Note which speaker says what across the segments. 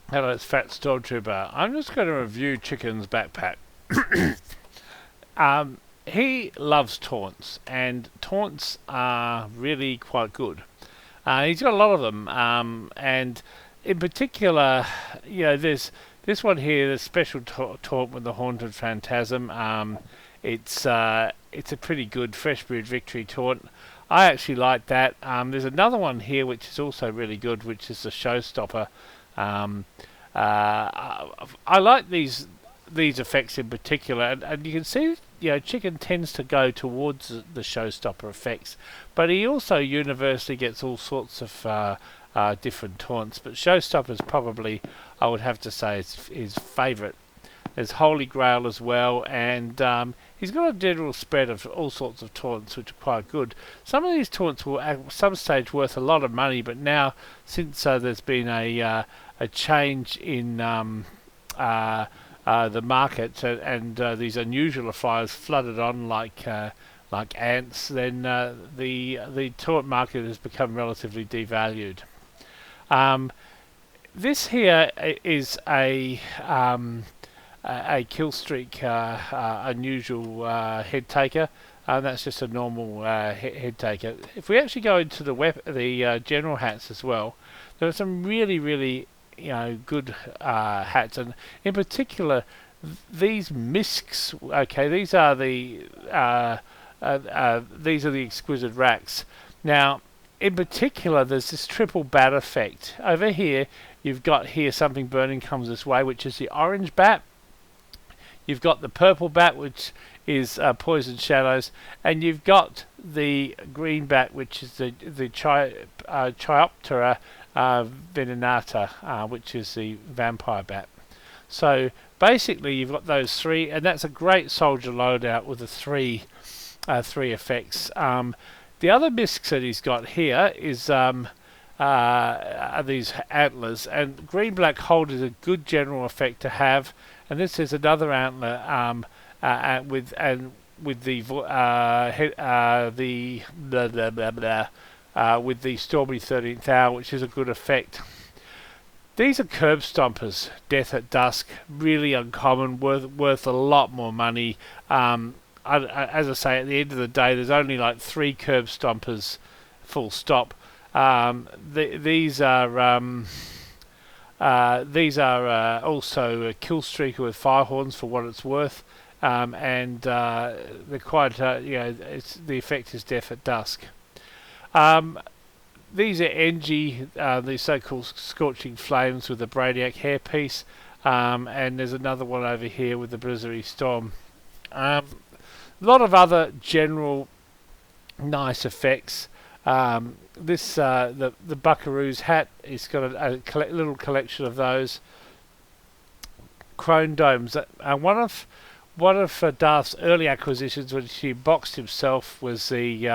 Speaker 1: Hello, it's Fat Stormtrooper. I'm just going to review Chicken's backpack. He loves taunts, and taunts are really quite good. He's got a lot of them, and in particular, there's this one here, the special taunt with the Haunted Phantasm. It's a pretty good Fresh Brewed Victory taunt. I actually like that. There's another one here which is also really good, which is the Showstopper. Um, I like these effects in particular, and you can see, Chicken tends to go towards the Showstopper effects, but he also universally gets all sorts of different taunts. But Showstopper's probably, I would have to say, is his favourite. There's Holy Grail as well, and he's got a general spread of all sorts of taunts, which are quite good. Some of these taunts were at some stage worth a lot of money, but now, since there's been a change in the market, and these unusual flyers flooded on like ants, then the taunt market has become relatively devalued. Um, this here is a kill streak unusual head taker. That's just a normal head taker. If we actually go into the general hats as well, there are some really good hats, and in particular these misks. Okay, these are the exquisite racks. Now, in particular, there's this triple bat effect over here. You've got here something burning comes this way, which is the orange bat. You've got the purple bat, which is Poison Shadows, and you've got the green bat, which is the Chiroptera venenata, which is the vampire bat. So basically, you've got those three, and that's a great soldier loadout with the three effects. The other miscs that he's got here is are these antlers, and green black hold is a good general effect to have. And this is another antler with the with the Stormy 13th Hour, which is a good effect. These are curb stompers, Death at Dusk, really uncommon, worth a lot more money. As I say, at the end of the day, there's only like 3 curb stompers, full stop. These are also a kill streaker with fire horns for what it's worth, and they're quite the effect is Death at Dusk. These are NG, the so-called Scorching Flames with the Brainiac hairpiece, and there's another one over here with the Blizzardy Storm. A lot of other general nice effects. The Buckaroo's hat, it's got a little collection of those. Chrome domes. One of Darth's early acquisitions when he boxed himself was the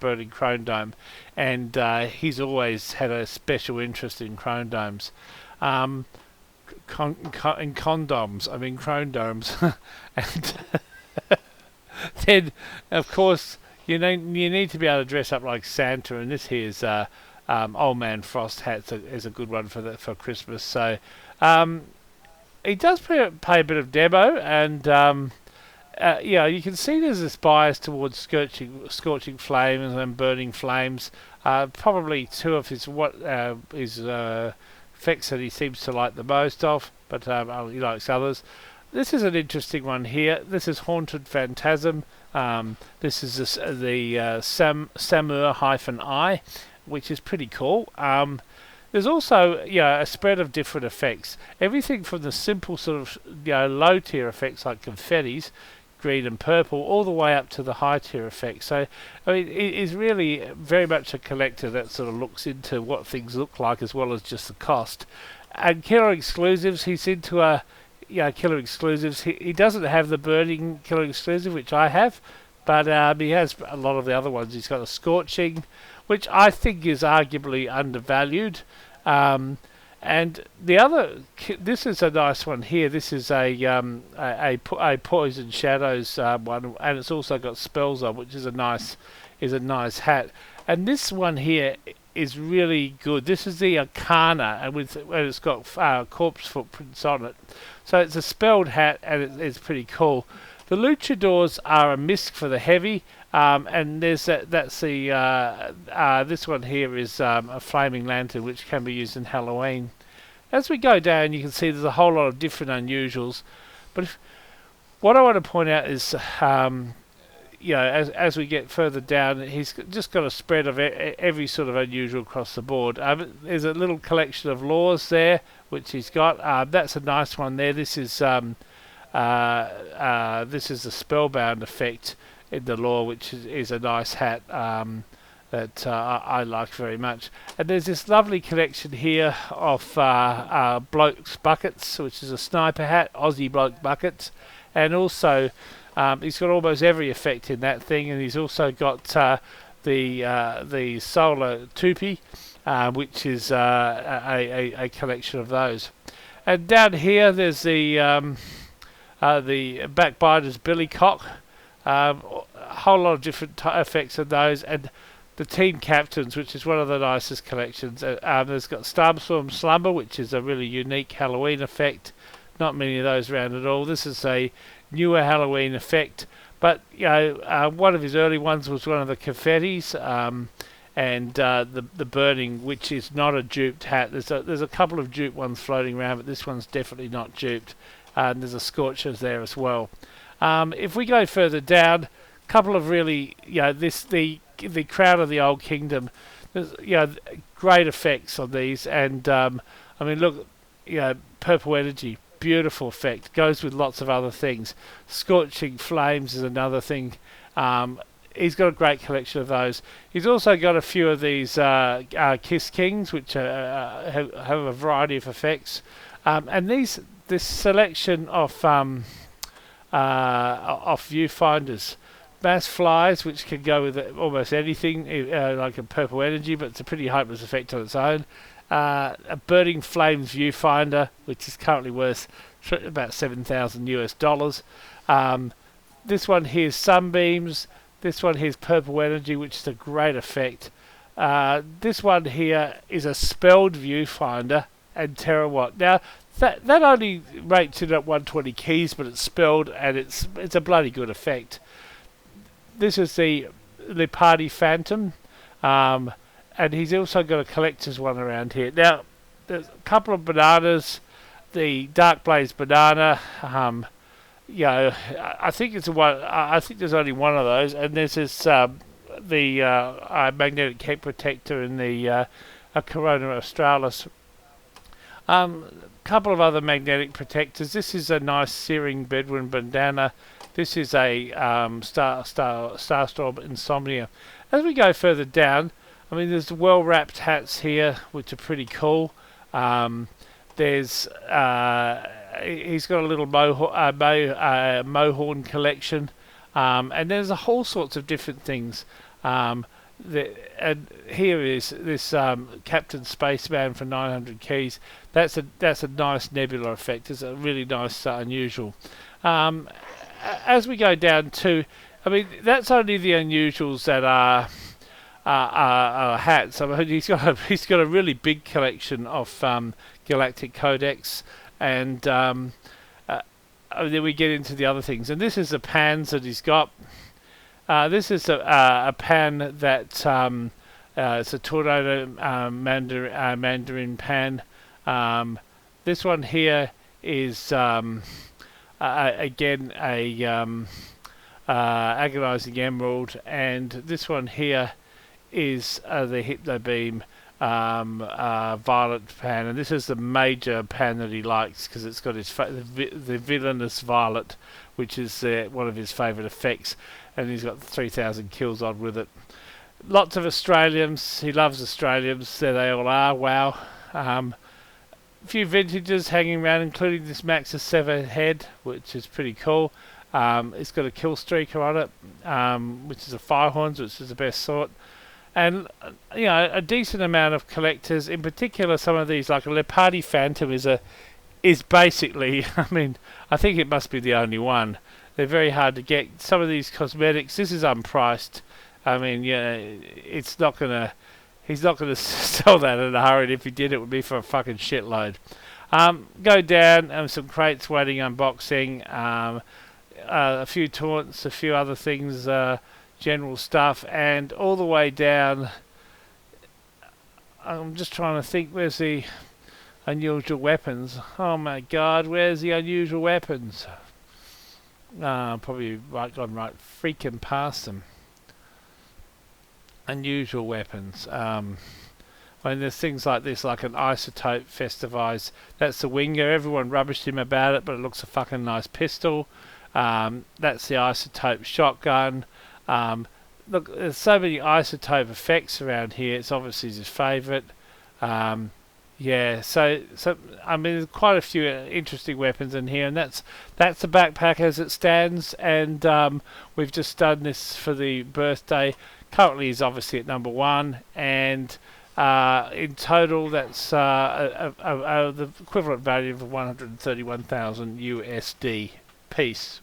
Speaker 1: burning chrome dome, and he's always had a special interest in chrome domes. In condoms, I mean chrome domes, and then of course you need to be able to dress up like Santa, and this here's Old Man Frost hat is a good one for Christmas. So he does pay a bit of demo, and you can see there's this bias towards scorching flames and burning flames. Probably 2 of his effects that he seems to like the most of, but he likes others. This is an interesting one here. This is Haunted Phantasm. This is the Samur-I, which is pretty cool. There's also a spread of different effects. Everything from the simple sort of low tier effects like confettis, green and purple, all the way up to the high tier effects. So I mean, it is really very much a collector that sort of looks into what things look like as well as just the cost. And killer exclusives, he's into killer exclusives. He doesn't have the burning killer exclusive, which I have, but he has a lot of the other ones. He's got a scorching, which I think is arguably undervalued. And the other, this is a nice one here. This is a Poison Shadows one, and it's also got spells on, which is a nice hat. And this one here is really good. This is the Arcana, and it's got corpse footprints on it. So it's a spelled hat, and it's pretty cool. The luchadors are a misc for the heavy, and there's that's the this one here is a flaming lantern, which can be used in Halloween. As we go down, you can see there's a whole lot of different unusuals, but what I want to point out is, as we get further down, he's just got a spread of every sort of unusual across the board. There's a little collection of laws there, which he's got. That's a nice one there. This is the spellbound effect in the law, which is a nice hat. That I like very much. And there's this lovely collection here of Bloke's Buckets, which is a sniper hat, Aussie Bloke Buckets, and also he's got almost every effect in that thing, and he's also got the solar toupee, which is a collection of those. And down here there's the Backbiter's Billycock, a whole lot of different effects of those, and the Team Captains, which is one of the nicest collections. There's got Starstorm Slumber, which is a really unique Halloween effect. Not many of those around at all. This is a newer Halloween effect, but one of his early ones was one of the confettis, and the burning, which is not a duped hat. There's a couple of duped ones floating around, but this one's definitely not duped. And there's a Scorchers there as well. If we go further down, a couple of really, the Crown of the Old Kingdom, there's great effects on these, and I mean, look, Purple Energy, beautiful effect, goes with lots of other things. Scorching Flames is another thing. He's got a great collection of those. He's also got a few of these Kiss Kings, which have a variety of effects, and this selection of viewfinders. Mass Flies, which can go with almost anything, like a Purple Energy, but it's a pretty hopeless effect on its own. A Burning Flames viewfinder, which is currently worth about $7,000 US. This one here is Sunbeams. This one here is Purple Energy, which is a great effect. This one here is a spelled viewfinder and Terawatt. Now that only rates it at 120 keys, but it's spelled, and it's a bloody good effect. This is the Party Phantom, and he's also got a collector's one around here. Now, there's a couple of bananas. The Dark Blaze banana, I think it's one. I think there's only one of those, and there's this the magnetic cape protector in the Corona Australis. Couple of other magnetic protectors. This is a nice Searing Bedouin bandana. This is a Starstorm Insomnia. As we go further down, I mean, there's well-wrapped hats here, which are pretty cool. There's he's got a little Mohorn collection, and there's a whole sorts of different things. And here is this Captain Spaceman for 900 keys. That's a nice nebula effect. It's a really nice unusual. As we go down to, I mean, that's only the unusuals that are hats. I mean, he's got a really big collection of Galactic Codex, and then we get into the other things. And this is the pans that he's got. This is a pan that it's a Tornado Mandarin pan. This one here is again a Agonizing Emerald, and this one here is the Hypno Beam Violet pan, and this is the major pan that he likes because it's got his the Villainous Violet, which is one of his favourite effects, and he's got 3,000 kills on with it. Lots of Australians. He loves Australians. There they all are. Wow. A few vintages hanging around, including this Maxis 7 head, which is pretty cool. It's got a kill streaker on it, which is a Firehorns, which is the best sort. And a decent amount of collectors, in particular some of these, like a Leopardi Phantom is basically, I mean, I think it must be the only one. They're very hard to get. Some of these cosmetics, this is unpriced. I mean, it's not gonna. he's not going to sell that in a hurry. And if he did, it would be for a fucking shitload. Go down, some crates waiting unboxing, a few taunts, a few other things, general stuff, and all the way down. I'm just trying to think, where's the unusual weapons? Oh my god, where's the unusual weapons? Probably gone right freaking past them. Unusual weapons. When there's things like this, like an isotope festivized, that's the Winger. Everyone rubbished him about it, but it looks a fucking nice pistol. That's the isotope shotgun. Look, there's so many isotope effects around here. It's obviously his favourite. Yeah, so I mean, there's quite a few interesting weapons in here, and that's the backpack as it stands. And we've just done this for the birthday. Currently, he's obviously at number 1, and in total, that's the equivalent value of 131,000 USD piece.